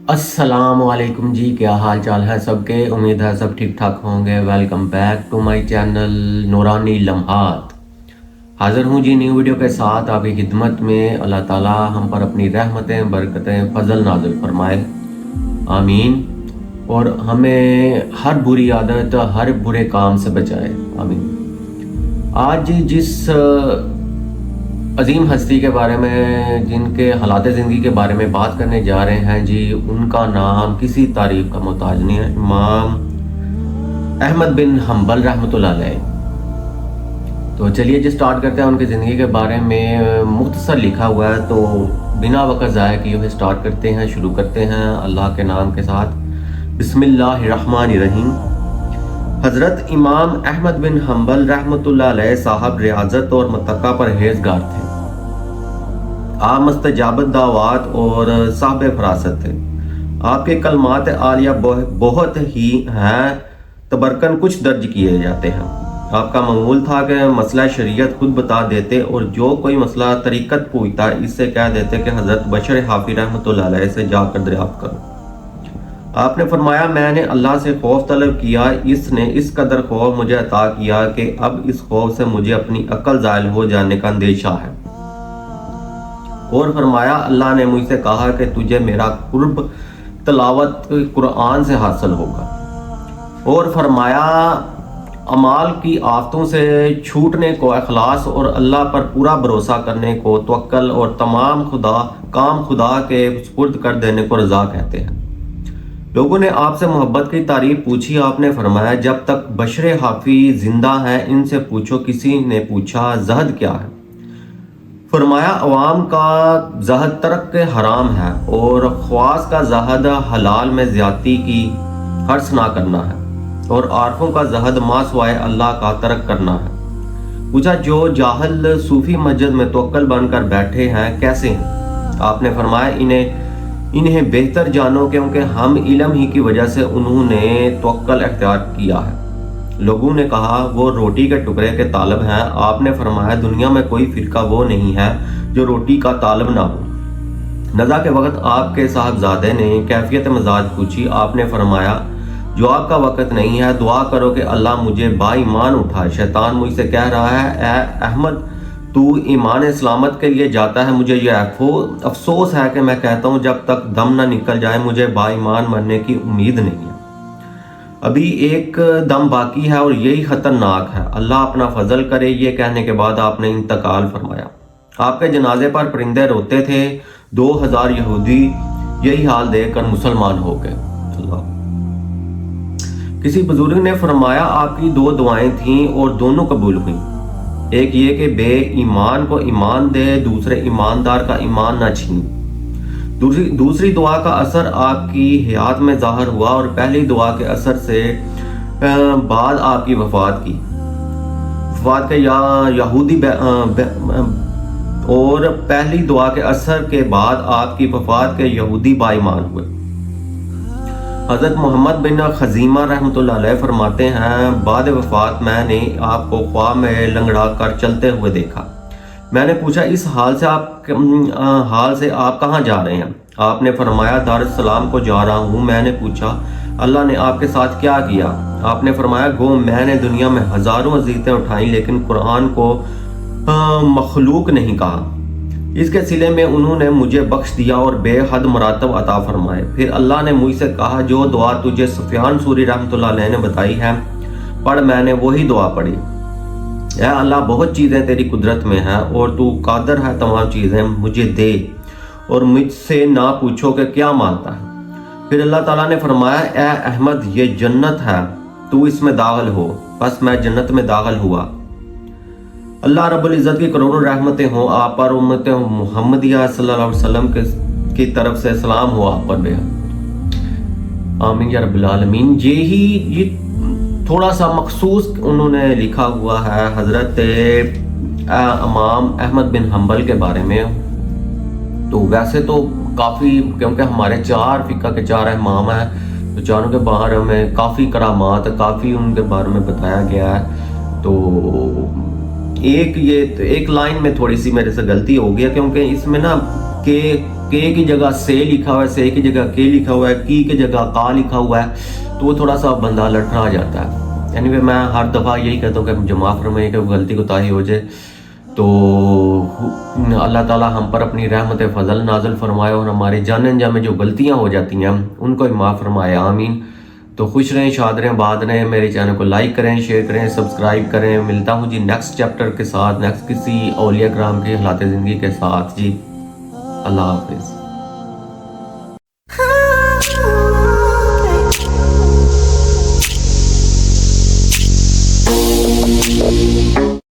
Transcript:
अस्सलाम वालेकुम जी, क्या हाल चाल है सबके। उम्मीद है सब ठीक ठाक होंगे। Welcome back to my channel Noorani Lamhat. हाज़िर हूँ जी न्यू वीडियो के साथ आपकी खिदमत में। अल्लाह ताला हम पर अपनी रहमतें बरकतें फजल नाज़िल फरमाए, आमीन। और हमें हर बुरी आदत हर बुरे काम से बचाए, आमीन। आज जिस अजीम हस्ती के बारे में, जिनके हालात ज़िंदगी के बारे में बात करने जा रहे हैं जी, उनका नाम किसी तारीफ का मोहताज नहीं है। इमाम अहमद बिन हम्बल रहमतुल्लाह अलैह। तो चलिए जी स्टार्ट करते हैं। उनकी ज़िंदगी के बारे में मुख्तसर लिखा हुआ है, तो बिना वक़्त ज़ाया किए हुए स्टार्ट करते हैं, शुरू करते हैं अल्लाह के नाम के साथ। बिस्मिल्लाहिर्रहमानिर्रहीम। हज़रत इमाम अहमद बिन हम्बल रहमतुल्लाह अलैह साहब रियाजत और मुत्तका परहेज़गार थे। आप मुस्तजाबत दावात और साहब फरासत थे। आपके कलमात आलिया बहुत ही हैं, तबरकन कुछ दर्ज किए जाते हैं। आपका मामूल था कि मसला शरीयत खुद बता देते, और जो कोई मसला तरीक़त पूछता इससे कह देते कि हज़रत बशर हाफी रहमतुल्लाह अलैह से जाकर दरियाफ्त करो। आपने फरमाया, मैंने अल्लाह से खौफ तलब किया, इसने इस कदर खौफ मुझे अता किया कि अब इस खौफ से मुझे अपनी अक्ल ज़ायल हो जाने का अंदेशा है। और फरमाया, अल्लाह ने मुझसे कहा कि तुझे मेरा कुर्ब तलावत कुरान से हासिल होगा। और फरमाया, अमाल की आफतों से छूटने को अखलास और अल्लाह पर पूरा भरोसा करने को तवक्कल और तमाम काम खुदा के सुपुर्द कर देने को रज़ा कहते हैं। लोगों ने आपसे मोहब्बत की तारीफ पूछी। आपने फरमाया, जब तक बशर हाफी जिंदा है इनसे पूछो। किसी ने पूछा, जहद क्या है? फरमाया, अवाम का जहद तरक के हराम है, और ख्वास का जहद हलाल में ज्यादती की हर्स ना करना है, और आरफों का जहद मासवाए अल्लाह का तरक करना है। पूछा, जो जाहल सूफी मस्जिद में तवक्कल बनकर बैठे हैं कैसे हैं? आपने फरमाया, इन्हें बेहतर जानो, क्योंकि हम इल्म ही की वजह से उन्होंने तवक्कल अख्तियार किया है। लोगों ने कहा, वो रोटी के टुकड़े के तालब हैं। आपने फरमाया, दुनिया में कोई फिरका वो नहीं है जो रोटी का तालब ना हो। नज़ा के वक्त आपके साहबजादे ने कैफियत मजाज पूछी। आपने फरमाया, जवाब का वक्त नहीं है, दुआ करो कि अल्लाह मुझे बाईमान उठाए। शैतान मुझसे कह रहा है, ए अहमद, तू ईमान सलामत के लिए जाता है। मुझे यह अफसोस है कि मैं कहता हूँ, जब तक दम ना निकल जाए मुझे बाईमान मरने की उम्मीद नहीं है। अभी एक दम बाकी है और यही खतरनाक है। अल्लाह अपना फजल करे। ये कहने के बाद आपने इंतकाल फरमाया। आपके जनाजे पर परिंदे रोते थे। 2000 यहूदी यही हाल देखकर मुसलमान हो गए। किसी बुजुर्ग ने फरमाया, आपकी 2 दुआएं थीं और दोनों कबूल हुई। एक ये कि बेईमान को ईमान दे, दूसरे ईमानदार का ईमान ना छीन। दूसरी दुआ का असर आपकी हयात में ज़ाहिर हुआ, और पहली दुआ के असर से बाद आपकी वफात के यहूदी और पहली दुआ के असर के बाद आपकी वफात के यहूदी बाईमान हुए। हज़रत मोहम्मद बिन खजीमा रहमतुल्लाह अलैह फरमाते हैं, बाद वफात मैंने आपको ख्वाब में लंगड़ा कर चलते हुए देखा। मैंने पूछा, इस हाल से आप कहाँ जा रहे हैं? आपने फरमाया, दारुस्सलाम को जा रहा हूँ। मैंने पूछा, अल्लाह ने आपके साथ क्या किया? आपने फरमाया, गो मैंने दुनिया में हजारों अजीज़ें उठाई, लेकिन कुरान को मखलूक नहीं कहा। इसके सिले में उन्होंने मुझे बख्श दिया और बेहद मरातब अता फरमाए। फिर अल्लाह ने मुझसे कहा, जो दुआ तुझे सुफियान सूरी रहमतुल्लाह अलैह ने बताई है पढ़। मैंने वही दुआ पढ़ी। या अल्लाह, बहुत चीज़ें तेरी कुदरत में हैं और तू कादर है तमाम चीज़ें मुझे दे, और मुझसे ना पूछो कि क्या मांगता है। फिर अल्लाह ताला ने फरमाया, ए अहमद, ये जन्नत है, तू इसमें दाखिल हो। बस मैं जन्नत में दाखिल हुआ। अल्लाह रब्बुल इज़्ज़त की करोड़ों रहमतें हों आप पर। उम्मत मुहम्मदिया सल्लल्लाहु अलैहि वसल्लम की तरफ से सलाम हो आप पर बेहद, आमीन या रब्बिल आलमीन। ये थोड़ा सा मखसूस उन्होंने लिखा हुआ है हज़रत इमाम अहमद बिन हम्बल के बारे में। तो वैसे तो काफ़ी, क्योंकि हमारे 4 फ़िक़्ह के 4 इमाम हैं, तो चारों के बारे में काफ़ी करामात, काफ़ी उनके बारे में बताया गया है। तो एक लाइन में थोड़ी सी मेरे से गलती हो गई, क्योंकि इसमें ना कि کے کی جگہ سے لکھا ہوا ہے، سے کی جگہ کے لکھا ہوا ہے، کی جگہ کا لکھا ہوا ہے، تو وہ تھوڑا سا بندہ لڑکھڑا جاتا ہے۔ یعنی میں ہر دفعہ یہی کہتا ہوں کہ مجھے معاف فرمائے کہ غلطی کوتاہی ہو جائے تو اللہ تعالیٰ ہم پر اپنی رحمت فضل نازل فرمائے اور ہماری جان انجام میں جو غلطیاں ہو جاتی ہیں ان کو معاف فرمائے، آمین۔ تو خوش رہیں، شاد رہیں، آباد رہیں۔ میرے چینل کو لائک کریں، شیئر کریں، سبسکرائب کریں۔ ملتا ہوں جی نیکسٹ چیپٹر کے ساتھ، نیکسٹ کسی اولیاء کرام کی حالات زندگی کے ساتھ جی۔ اللہ حافظ۔